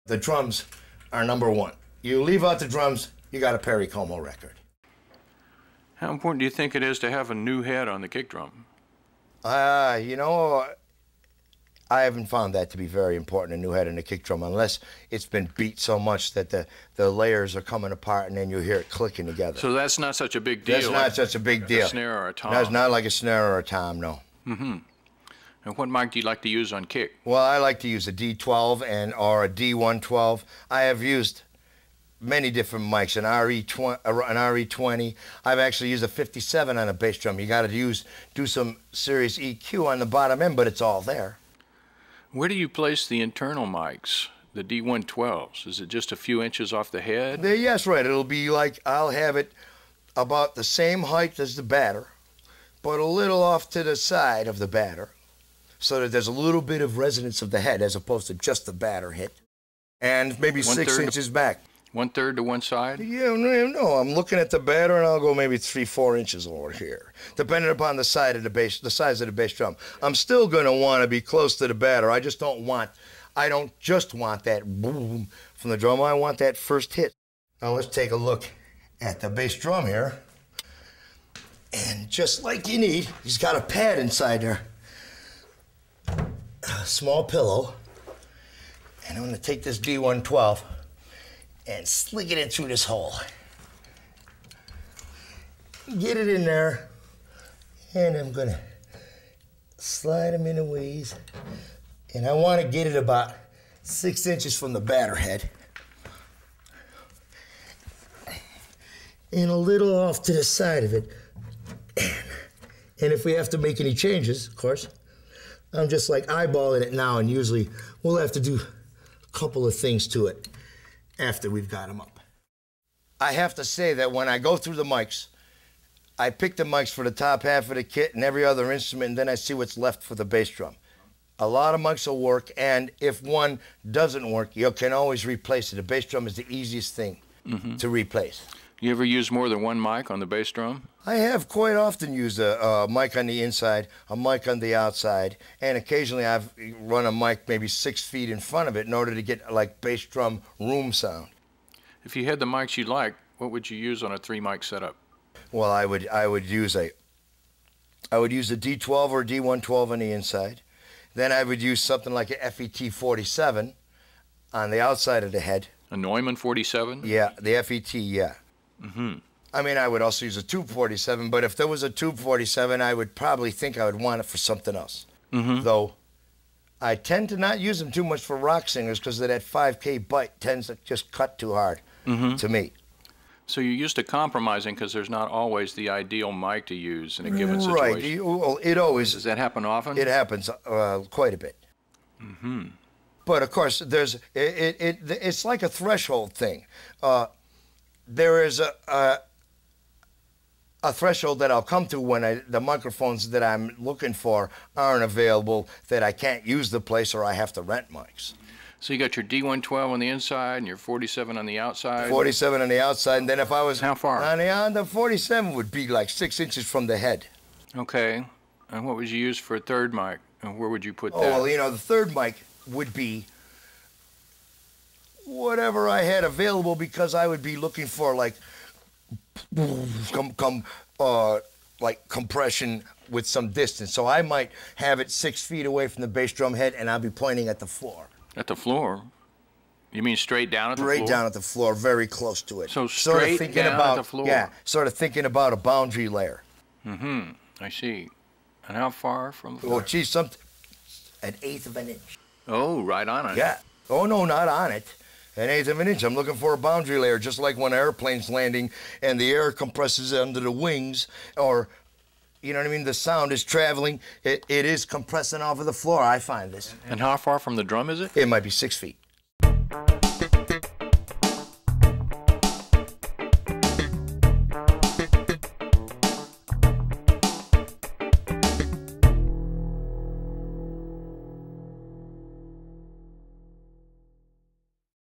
The drums are number one. You leave out the drums, you got a Perry Como record. How important do you think it is to have a new head on the kick drum? You know, I haven't found that to be very important, a new head in the kick drum, unless it's been beat so much that the layers are coming apart and then you hear it clicking together. So that's not such a big deal? That's not such a big deal. A snare or a tom? That's not like a snare or a tom, no. Mm-hmm. And what mic do you like to use on kick? Well, I like to use a D12 or a D112. I have used many different mics, an RE20. I've actually used a 57 on a bass drum. You got to do some serious EQ on the bottom end, but it's all there. Where do you place the internal mics, the D112s? Is it just a few inches off the head? Yes, right. It'll be like, I'll have it about the same height as the batter, but a little off to the side of the batter, so that there's a little bit of resonance of the head as opposed to just the batter hit. And maybe 6 inches back. 1/3 to one side? Yeah, no, I'm looking at the batter and I'll go maybe 3-4 inches over here, depending upon the size of the bass drum. I'm still gonna want to be close to the batter. I don't just want that boom from the drum. I want that first hit. Now let's take a look at the bass drum here. And just like you need, he's got a pad inside there. A small pillow. And I'm gonna take this D112 and slick it in through this hole. Get it in there, and I'm gonna slide them in a ways. And I wanna get it about 6 inches from the batter head. And a little off to the side of it. And if we have to make any changes, of course, I'm just like eyeballing it now, and usually we'll have to do a couple of things to it after we've got them up. I have to say that when I go through the mics, I pick the mics for the top half of the kit and every other instrument, and then I see what's left for the bass drum. A lot of mics will work, and if one doesn't work, you can always replace it. The bass drum is the easiest thing to replace. You ever use more than one mic on the bass drum? I have quite often used a mic on the inside, a mic on the outside, and occasionally I've run a mic maybe 6 feet in front of it in order to get like bass drum room sound. If you had the mics you like, what would you use on a 3-mic setup? Well, I would use a D12 or a D112 on the inside. Then I would use something like a FET 47 on the outside of the head. A Neumann 47? Yeah, the FET, yeah. I mean, I would also use a Tube 47, but if there was a Tube 47, I would probably think I would want it for something else. Though I tend to not use them too much for rock singers because of that 5K bite tends to just cut too hard to me. So you're used to compromising because there's not always the ideal mic to use in a given situation. Right. Well, it always... Does that happen often? It happens quite a bit. But of course, it's like a threshold thing. There is a threshold that I'll come to when the microphones that I'm looking for aren't available, that I can't use the place or I have to rent mics. So you got your D112 on the inside and your 47 on the outside? 47 on the outside, and then if I was... How far? On the 47 would be like 6 inches from the head. Okay. And what would you use for a third mic? And where would you put that? Well, you know, the third mic would be whatever I had available, because I would be looking for like compression with some distance. So I might have it 6 feet away from the bass drum head, and I'll be pointing at the floor. At the floor? You mean straight down at the floor? Straight down at the floor, very close to it. So straight down at the floor? Yeah, sort of thinking about a boundary layer. I see. And how far from the floor? Oh, geez, an 1/8 of an inch. Oh, right on it. Yeah. Oh, no, not on it. An 1/8 of an inch. I'm looking for a boundary layer, just like when an airplane's landing and the air compresses under the wings, or, you know what I mean, the sound is traveling. It is compressing off of the floor. I find this. And how far from the drum is it? It might be 6 feet.